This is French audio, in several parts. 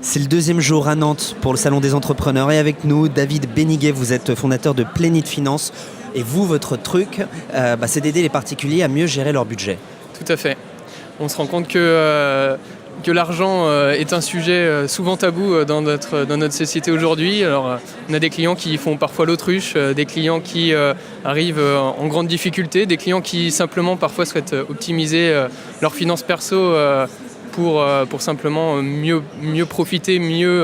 C'est le deuxième jour à Nantes pour le Salon des entrepreneurs et avec nous, David Béniguet, vous êtes fondateur de Plénit Finance et vous, votre truc, c'est d'aider les particuliers à mieux gérer leur budget. Tout à fait. On se rend compte que l'argent est un sujet souvent tabou dans notre société aujourd'hui. Alors, on a des clients qui font parfois l'autruche, des clients qui arrivent en grande difficulté, des clients qui simplement parfois souhaitent optimiser leurs finances perso pour simplement mieux profiter, mieux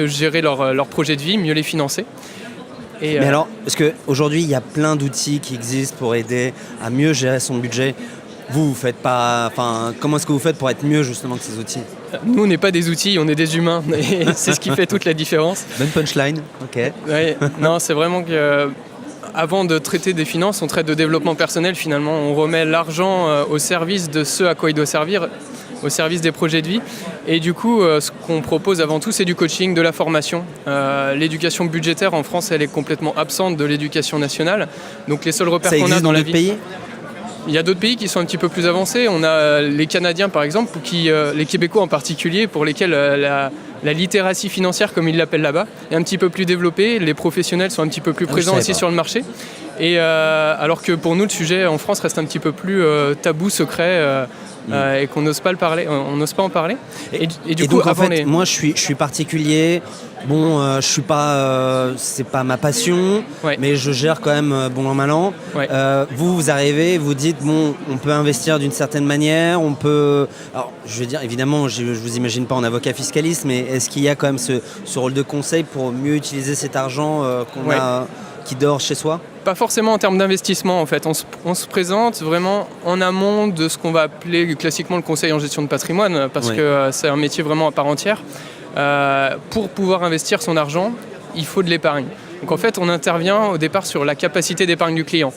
gérer leur projet de vie, mieux les financer. Mais alors, parce qu'aujourd'hui, il y a plein d'outils qui existent pour aider à mieux gérer son budget. Vous faites pas... comment est-ce que vous faites pour être mieux justement que ces outils ? Nous, on n'est pas des outils, on est des humains. Et c'est ce qui fait toute la différence. Bonne punchline, ok. Ouais, non, c'est vraiment que... Avant de traiter des finances, on traite de développement personnel finalement. On remet l'argent au service de ce à quoi il doit servir, au service des projets de vie. Et du coup, ce qu'on propose avant tout, c'est du coaching, de la formation. L'éducation budgétaire en France, elle est complètement absente de l'éducation nationale. Donc les seuls repères qu'on a dans la vie... pays ? Il y a d'autres pays qui sont un petit peu plus avancés. On a les Canadiens par exemple, les Québécois en particulier, pour lesquels la littératie financière, comme ils l'appellent là-bas, est un petit peu plus développée. Les professionnels sont un petit peu plus présents aussi sur le marché. Et alors que pour nous, le sujet en France reste un petit peu plus tabou, secret, et qu'on n'ose pas le parler, on n'ose pas en parler. Et du coup, donc, en fait, moi, je suis particulier. Bon, je suis pas, c'est pas ma passion, ouais. Mais je gère quand même bon an mal an. Ouais. Vous arrivez, vous dites bon, on peut investir d'une certaine manière, on peut. Alors, je veux dire, évidemment, je vous imagine pas en avocat fiscaliste, mais est-ce qu'il y a quand même ce rôle de conseil pour mieux utiliser cet argent qu'on a, qui dort chez soi ? Pas forcément en termes d'investissement en fait, on se présente vraiment en amont de ce qu'on va appeler classiquement le conseil en gestion de patrimoine parce que c'est un métier vraiment à part entière. Pour pouvoir investir son argent, il faut de l'épargne. Donc en fait, on intervient au départ sur la capacité d'épargne du client.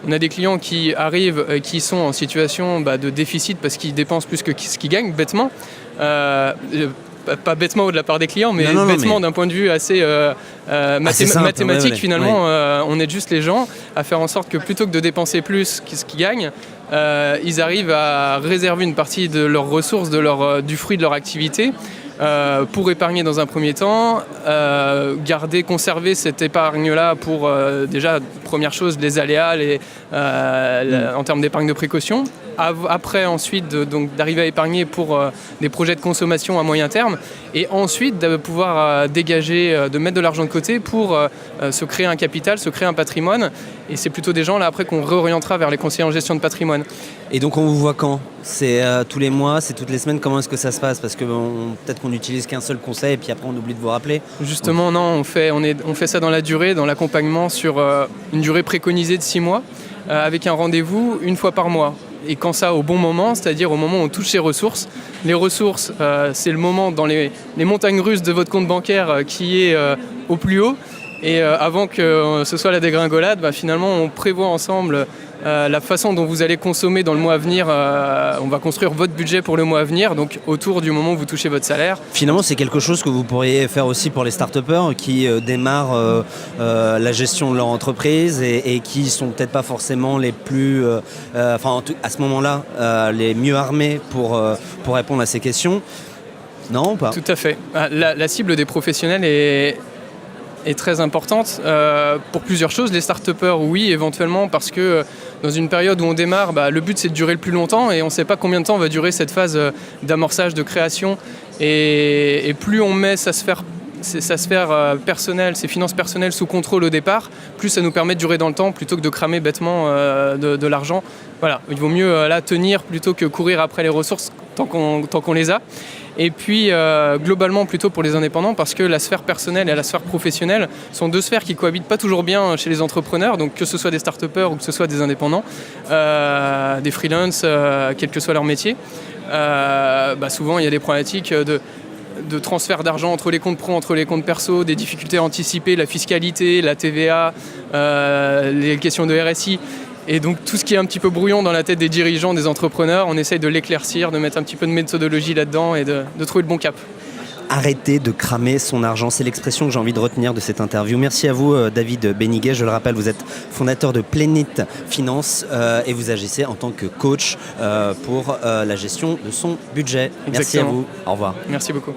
On a des clients qui arrivent, qui sont en situation de déficit parce qu'ils dépensent plus que ce qu'ils gagnent, bêtement. Pas bêtement de la part des clients, mais bêtement d'un point de vue assez mathématique finalement. On aide juste les gens à faire en sorte que plutôt que de dépenser plus que ce qu'ils gagnent, ils arrivent à réserver une partie de leurs ressources, du fruit de leur activité, pour épargner dans un premier temps, conserver cette épargne-là pour déjà, première chose, les aléas en termes d'épargne de précaution. Après, ensuite, d'arriver à épargner pour des projets de consommation à moyen terme et ensuite de pouvoir dégager, de mettre de l'argent de côté pour se créer un capital, se créer un patrimoine. Et c'est plutôt des gens là après qu'on réorientera vers les conseillers en gestion de patrimoine. Et donc on vous voit quand ? C'est tous les mois, c'est toutes les semaines ? Comment est-ce que ça se passe ? Parce que peut-être qu'on n'utilise qu'un seul conseil et puis après on oublie de vous rappeler. Justement, non, on fait ça dans la durée, dans l'accompagnement sur une durée préconisée de 6 mois avec un rendez-vous une fois par mois. Et quand ça au bon moment, c'est-à-dire au moment où on touche ses ressources. Les ressources, c'est le moment dans les montagnes russes de votre compte bancaire qui est au plus haut. Et avant que ce soit la dégringolade, finalement on prévoit ensemble la façon dont vous allez consommer dans le mois à venir. On va construire votre budget pour le mois à venir, donc autour du moment où vous touchez votre salaire. Finalement, c'est quelque chose que vous pourriez faire aussi pour les start-upers qui démarrent la gestion de leur entreprise et qui sont peut-être pas forcément les plus, à ce moment-là, les mieux armés pour répondre à ces questions. Non ou pas ? Tout à fait. La cible des professionnels est très importante pour plusieurs choses. Les start-upers, oui, éventuellement, parce que dans une période où on démarre, le but c'est de durer le plus longtemps et on ne sait pas combien de temps va durer cette phase d'amorçage, de création. Et plus on met sa sphère personnelle, ses finances personnelles sous contrôle au départ, plus ça nous permet de durer dans le temps plutôt que de cramer bêtement de l'argent. Voilà, il vaut mieux tenir plutôt que courir après les ressources tant qu'on les a. Et puis globalement plutôt pour les indépendants parce que la sphère personnelle et la sphère professionnelle sont deux sphères qui cohabitent pas toujours bien chez les entrepreneurs, donc que ce soit des start-upers ou que ce soit des indépendants, des freelances, quel que soit leur métier. Souvent il y a des problématiques de transfert d'argent entre les comptes pro, entre les comptes perso, des difficultés à anticiper la fiscalité, la TVA, les questions de RSI. Et donc tout ce qui est un petit peu brouillon dans la tête des dirigeants, des entrepreneurs, on essaye de l'éclaircir, de mettre un petit peu de méthodologie là-dedans et de trouver le bon cap. arrêter de cramer son argent. C'est l'expression que j'ai envie de retenir de cette interview. Merci à vous, David Béniguet. Je le rappelle, vous êtes fondateur de Plenit Finance et vous agissez en tant que coach pour la gestion de son budget. Exactement. Merci à vous. Au revoir. Merci beaucoup.